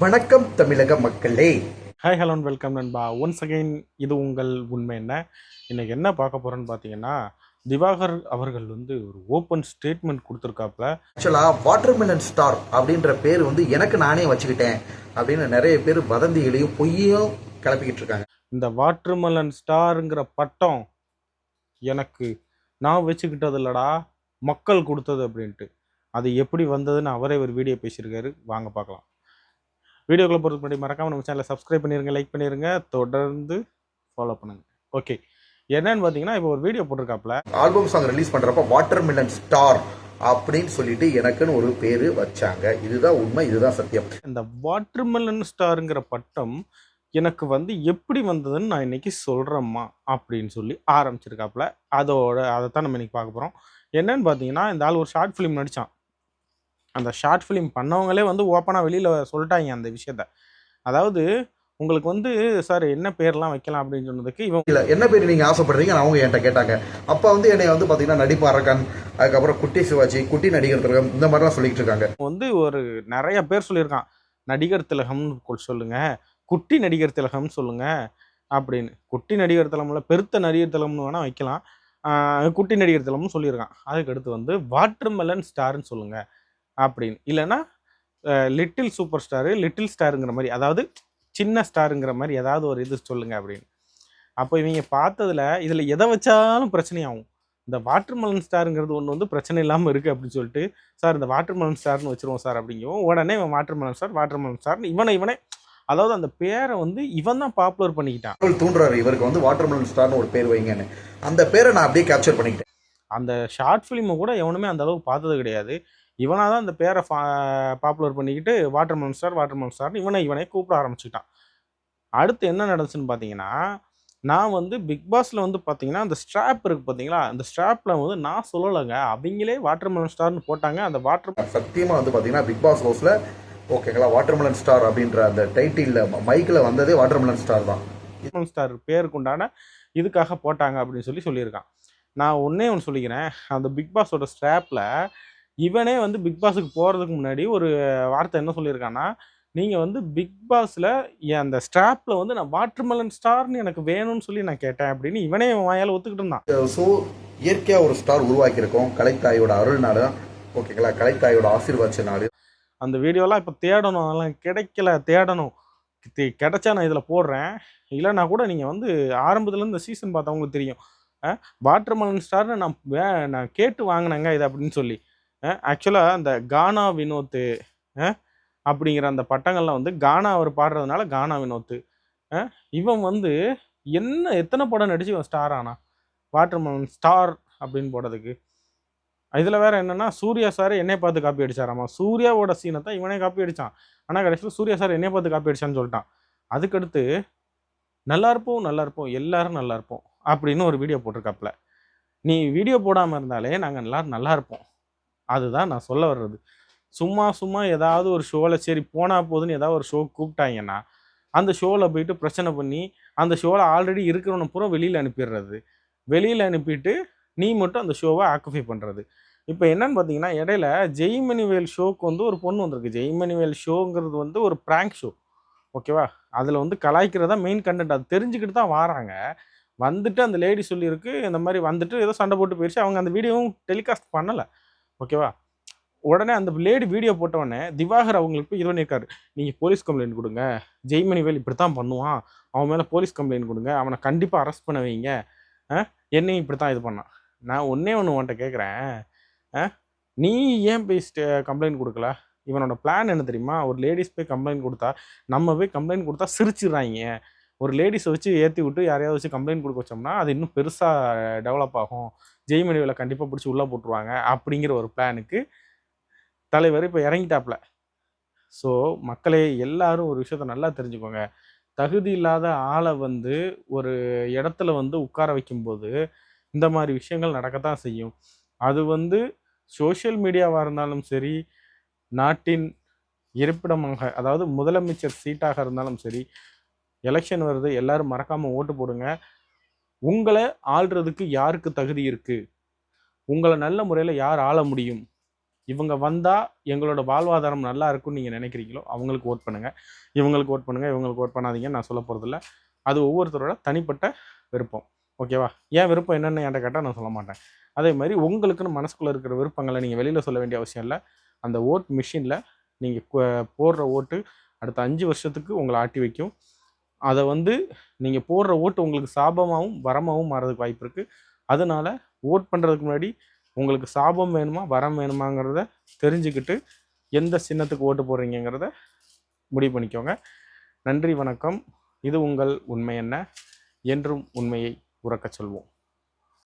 வணக்கம் தமிழக மக்களே. ஹாய் ஹலோ வெல்கம் நண்பா. ஒன்ஸ் அகைன் இது உங்கள் உண்மை என்ன. இன்னைக்கு என்ன பார்க்க போகிறோன்னு பார்த்தீங்கன்னா, திவாகர் அவர்கள் வந்து ஒரு ஓப்பன் ஸ்டேட்மெண்ட் கொடுத்துருக்காப்புல. ஆக்சுவலாக வாட்டர்மெலன் ஸ்டார் அப்படின்ற பேர் வந்து எனக்கு நானே வச்சுக்கிட்டேன் அப்படின்னு நிறைய பேர் வதந்திகளையும் பொய்யும் கிளப்பிக்கிட்டு இருக்காங்க. இந்த வாட்டர்மெலன் ஸ்டாருங்கிற பட்டம் எனக்கு நான் வச்சுக்கிட்டது இல்லடா, மக்கள் கொடுத்தது அப்படின்ட்டு. அது எப்படி வந்ததுன்னு அவரே ஒரு வீடியோ பேசியிருக்காரு, வாங்க பார்க்கலாம். வீடியோக்குள்ள போகிறதுக்கு முன்னாடி மறக்காமல் நம்ம சேனலை சப்ஸ்கிரைப் பண்ணிடுங்க, லைக் பண்ணிடுங்க, தொடர்ந்து ஃபாலோ பண்ணுங்க. ஓகே, என்னன்னு பார்த்தீங்கன்னா, இப்போ ஒரு வீடியோ போட்டிருக்காப்புல. ஆல்பம் சாங் ரிலீஸ் பண்ணுறப்ப வாட்டர்மெலன் ஸ்டார் அப்படின்னு சொல்லிட்டு எனக்குன்னு ஒரு பேர் வச்சாங்க. இதுதான் உண்மை, இதுதான் சத்தியம். இந்த வாட்டர்மெலன் ஸ்டாருங்கிற பட்டம் எனக்கு வந்து எப்படி வந்ததுன்னு நான் இன்னைக்கு சொல்கிறேம்மா அப்படின்னு சொல்லி ஆரம்பிச்சிருக்காப்புல. அதைத்தான் நம்ம இன்னைக்கு பார்க்க போகிறோம். என்னன்னு பார்த்தீங்கன்னா, இந்த ஆள் ஒரு ஷார்ட் ஃபிலிம் நடித்தான். அந்த ஷார்ட் ஃபிலிம் பண்ணவங்களே வந்து ஓப்பனாக வெளியில் சொல்லிட்டாங்க அந்த விஷயத்த. அதாவது உங்களுக்கு வந்து சார் என்ன பேர்லாம் வைக்கலாம் அப்படின்னு சொன்னதுக்கு இவங்க இல்லை என்ன பேர் நீங்கள் ஆசைப்படுறீங்க அவங்க என்கிட்ட கேட்டாங்க. அப்போ வந்து என்னை வந்து பார்த்தீங்கன்னா நடிப்பு அரக்கன், அதுக்கப்புறம் குட்டி சிவாஜி, குட்டி நடிகர் திலகம், இந்த மாதிரிலாம் சொல்லிட்டு இருக்காங்க. வந்து ஒரு நிறைய பேர் சொல்லியிருக்கான். நடிகர் திலகம்னு சொல்லுங்க, குட்டி நடிகர் திலகம்னு சொல்லுங்க அப்படின்னு. குட்டி நடிகர் திலகம்ல பெருத்த நடிகர் திலகம்னு வேணால் வைக்கலாம், குட்டி நடிகர் திலகம்னு சொல்லியிருக்கான். அதுக்கடுத்து வந்து வாட்டர்மெலன் ஸ்டார்ன்னு சொல்லுங்க அப்படின்னு, இல்லைன்னா லிட்டில் சூப்பர் ஸ்டாரு, லிட்டில் ஸ்டாருங்கிற மாதிரி, அதாவது சின்ன ஸ்டாருங்கிற மாதிரி ஏதாவது ஒரு இது சொல்லுங்க அப்படின்னு. அப்போ இவங்க பார்த்ததுல இதில் எதை வச்சாலும் பிரச்சனையாகும். இந்த வாட்டர்மெலன் ஸ்டாருங்கிறது ஒன்று வந்து பிரச்சனை இல்லாமல் இருக்குது அப்படின்னு சொல்லிட்டு, சார் இந்த வாட்டர்மெலன் ஸ்டார்னு வச்சுருவோம் சார் அப்படிங்கவும், உடனே இவன் வாட்டர்மெலன் ஸ்டார்னு இவனே அதாவது அந்த பேரை வந்து இவன் தான் பாப்புலர் பண்ணிக்கிட்டான். தூண்டுறாரு இவருக்கு வந்து வாட்டர்மெலன் ஸ்டார்னு ஒரு பேர் வைங்கன்னு. அந்த பேரை நான் அப்படியே கேப்சர் பண்ணிக்கிட்டேன். அந்த ஷார்ட் ஃபிலிமை கூட எவனுமே அந்த அளவுக்கு பார்த்தது கிடையாது. இவனாக தான் அந்த பேரை பாப்புலர் பண்ணிக்கிட்டு வாட்டர்மெலன் ஸ்டார்னு இவனே கூப்பிட ஆரம்பிச்சுக்கிட்டான். அடுத்து என்ன நடந்துச்சுன்னு பார்த்தீங்கன்னா, நான் வந்து பிக் பாஸில் வந்து பார்த்தீங்கன்னா, அந்த ஸ்ட்ராப் இருக்குது பார்த்தீங்களா, அந்த ஸ்ட்ராப்பில் வந்து நான் சொல்லலைங்க, அவங்களே வாட்டர்மெலன் ஸ்டார்னு போட்டாங்க. அந்த சத்தியமாக வந்து பார்த்தீங்கன்னா பிக் பாஸ் ஹவுஸில் ஓகேங்களா, வாட்டர்மெலன் ஸ்டார் அப்படின்ற அந்த டைட்டிலில் மைக்கில் வந்ததே வாட்டர்மெலன் ஸ்டார் தான். வாட்டர்மெலன் ஸ்டார் பேருக்கு உண்டான இதுக்காக போட்டாங்க அப்படின்னு சொல்லியிருக்கான். நான் ஒன்றே ஒன்று சொல்லிக்கிறேன், அந்த பிக் பாஸோட ஸ்ட்ராப்பில் இவனே வந்து பிக் பாஸுக்கு போகிறதுக்கு முன்னாடி ஒரு வார்த்தை என்ன சொல்லியிருக்கான்னா, நீங்கள் வந்து பிக் பாஸில் அந்த ஸ்ட்ராப்பில் வந்து நான் வாட்டர்மெலன் ஸ்டார்னு எனக்கு வேணும்னு சொல்லி நான் கேட்டேன் அப்படின்னு இவனே வாயால் ஒத்துக்கிட்டு இருந்தான். ஸோ இயற்கையாக ஒரு ஸ்டார் உருவாக்கியிருக்கோம், கலைத்தாயோட அருள்நாடு. ஓகேங்களா, கலைத்தாயோட ஆசீர்வாதனால. அந்த வீடியோலாம் இப்போ தேடணும், அதெல்லாம் கிடைக்கல, தேடணும். கிடைச்சா நான் இதில் போடுறேன், இல்லைனா கூட நீங்கள் வந்து ஆரம்பத்துலேருந்து இந்த சீசன் பார்த்தவங்களுக்கு தெரியும். வாட்டர்மெலன் ஸ்டார்னு நான் கேட்டு வாங்கினேங்க இது அப்படின்னு சொல்லி. ஆக்சுவலாக அந்த கானா வினோத்து அப்படிங்கிற அந்த பட்டங்கள்லாம் வந்து கானா அவர் பாடுறதுனால கானா வினோத்து. இவன் வந்து எத்தனை படம் நடிச்சு இவன் ஸ்டார் ஆனா, வாட்டர்மெலன் ஸ்டார் அப்படின்னு போடுறதுக்கு. இதில் வேற என்னன்னா, சூர்யா சார் என்னை பார்த்து காப்பி அடிச்சாராமா. சூர்யாவோட சீனை தான் இவனே காப்பி அடித்தான். ஆனால் கடைசியில் சூர்யா சார் என்னை பார்த்து காப்பி அடிச்சான்னு சொல்லிட்டான். அதுக்கடுத்து நல்லா இருப்போம் எல்லாரும் நல்லா இருப்போம் அப்படின்னு ஒரு வீடியோ போட்டிருக்காப்புல. நீ வீடியோ போடாமல் இருந்தாலே நாங்கள் எல்லாரும் நல்லா இருப்போம். அதுதான் நான் சொல்ல வர்றது. சும்மா ஏதாவது ஒரு ஷோவில் சரி போனால் போதுன்னு ஏதாவது ஒரு ஷோ கூப்பிட்டாங்கன்னா, அந்த ஷோவில் போயிட்டு பிரச்சனை பண்ணி, அந்த ஷோவில் ஆல்ரெடி இருக்கிறவனை பூரா வெளியில் அனுப்பிடுறது. வெளியில் அனுப்பிட்டு நீ மட்டும் அந்த ஷோவை ஆக்குபை பண்ணுறது. இப்போ என்னன்னு பார்த்தீங்கன்னா, இடையில ஜெய்மணிவேல் ஷோக்கு வந்து ஒரு பொண்ணு வந்திருக்கு. ஜெய்மணிவேல் ஷோங்கிறது வந்து ஒரு ப்ராங்க் ஷோ, ஓகேவா. அதில் வந்து கலாய்க்கிறதா மெயின் கண்டென்ட். அது தெரிஞ்சுக்கிட்டு தான் வராங்க. வந்துட்டு அந்த லேடி சொல்லியிருக்கு, இந்த மாதிரி வந்துட்டு ஏதோ சண்டை போட்டு போயிடுச்சு. அவங்க அந்த வீடியோவும் டெலிகாஸ்ட் பண்ணலை, ஓகேவா. உடனே அந்த லேடி வீடியோ போட்டவொடனே திவாகர் அவங்களுக்கு இது பண்ணியிருக்காரு, நீங்கள் போலீஸ் கம்ப்ளைண்ட் கொடுங்க, ஜெய்மணிவேல் இப்படி தான் பண்ணுவான், அவன் மேலே போலீஸ் கம்ப்ளைண்ட் கொடுங்க, அவனை கண்டிப்பாக அரெஸ்ட் பண்ண வைங்க, என்னையும் இப்படி தான் இது பண்ணான். நான் ஒன்றே ஒன்று உன்ட்ட கேட்குறேன், நீ ஏன் போய் கம்ப்ளைண்ட் கொடுக்கல? இவனோட பிளான் என்ன தெரியுமா? ஒரு லேடிஸ் போய் கம்ப்ளைண்ட் கொடுத்தா, நம்ம போய் கம்ப்ளைண்ட் கொடுத்தா சிரிச்சிடுறாங்க. ஒரு லேடிஸை வச்சு ஏற்றி விட்டு யாரையாவது வச்சு கம்ப்ளைண்ட் கொடுக்க வச்சோம்னா அது இன்னும் பெருசாக டெவலப் ஆகும், ஜெய்மணிவேலை கண்டிப்பாக பிடிச்சி உள்ளே போட்டுருவாங்க அப்படிங்கிற ஒரு பிளானுக்கு தலைவர் இப்போ இறங்கிட்டாப்புல. ஸோ மக்களே எல்லாரும் ஒரு விஷயத்த நல்லா தெரிஞ்சுக்கோங்க. தகுதி இல்லாத ஆளை வந்து ஒரு இடத்துல வந்து உட்கார வைக்கும்போது இந்த மாதிரி விஷயங்கள் நடக்கத்தான் செய்யும். அது வந்து சோஷியல் மீடியாவாக இருந்தாலும் சரி, நாட்டின் இருப்பிடமாக அதாவது முதலமைச்சர் சீட்டாக இருந்தாலும் சரி, எலெக்ஷன் வருது, எல்லாரும் மறக்காமல் ஓட்டு போடுங்க. உங்களை ஆள்றதுக்கு யாருக்கு தகுதி இருக்குது, உங்களை நல்ல முறையில் யார் ஆள முடியும் இவங்க வந்தால் எங்களோட வாழ்வாதாரம் நல்லா இருக்கும்னு நீங்கள் நினைக்கிறீங்களோ அவங்களுக்கு ஓட் பண்ணுங்கள். இவங்களுக்கு ஓட் பண்ணுங்கள், இவங்களுக்கு ஓட் பண்ணாதீங்கன்னு நான் சொல்ல போகிறதில்ல. அது ஒவ்வொருத்தரோட தனிப்பட்ட விருப்பம். ஓகேவா? ஏன் விருப்பம் என்னென்னு என்கிட்ட கேட்டால் நான் சொல்ல மாட்டேன். அதே மாதிரி உங்களுக்குன்னு மனசுக்குள்ளே இருக்கிற விருப்பங்களை நீங்கள் வெளியில் சொல்ல வேண்டிய அவசியம் இல்லை. அந்த ஓட் மிஷினில் நீங்கள் போடுற ஓட்டு அடுத்த 5 வருஷத்துக்கு உங்களை ஆட்டி வைக்கும். அதை நீங்கள் போடுற ஓட்டு உங்களுக்கு சாபமாகவும் வரமாகவும் மாறதுக்கு வாய்ப்பு இருக்குது. அதனால் ஓட் பண்ணுறதுக்கு முன்னாடி உங்களுக்கு சாபம் வேணுமா வரம் வேணுமாங்கிறத தெரிஞ்சுக்கிட்டு எந்த சின்னத்துக்கு ஓட்டு போடுறீங்கிறத முடிவு பண்ணிக்கோங்க. நன்றி, வணக்கம். இது உங்கள் உண்மை என்ன, என்றும் உண்மையை உறக்கச் சொல்வோம்.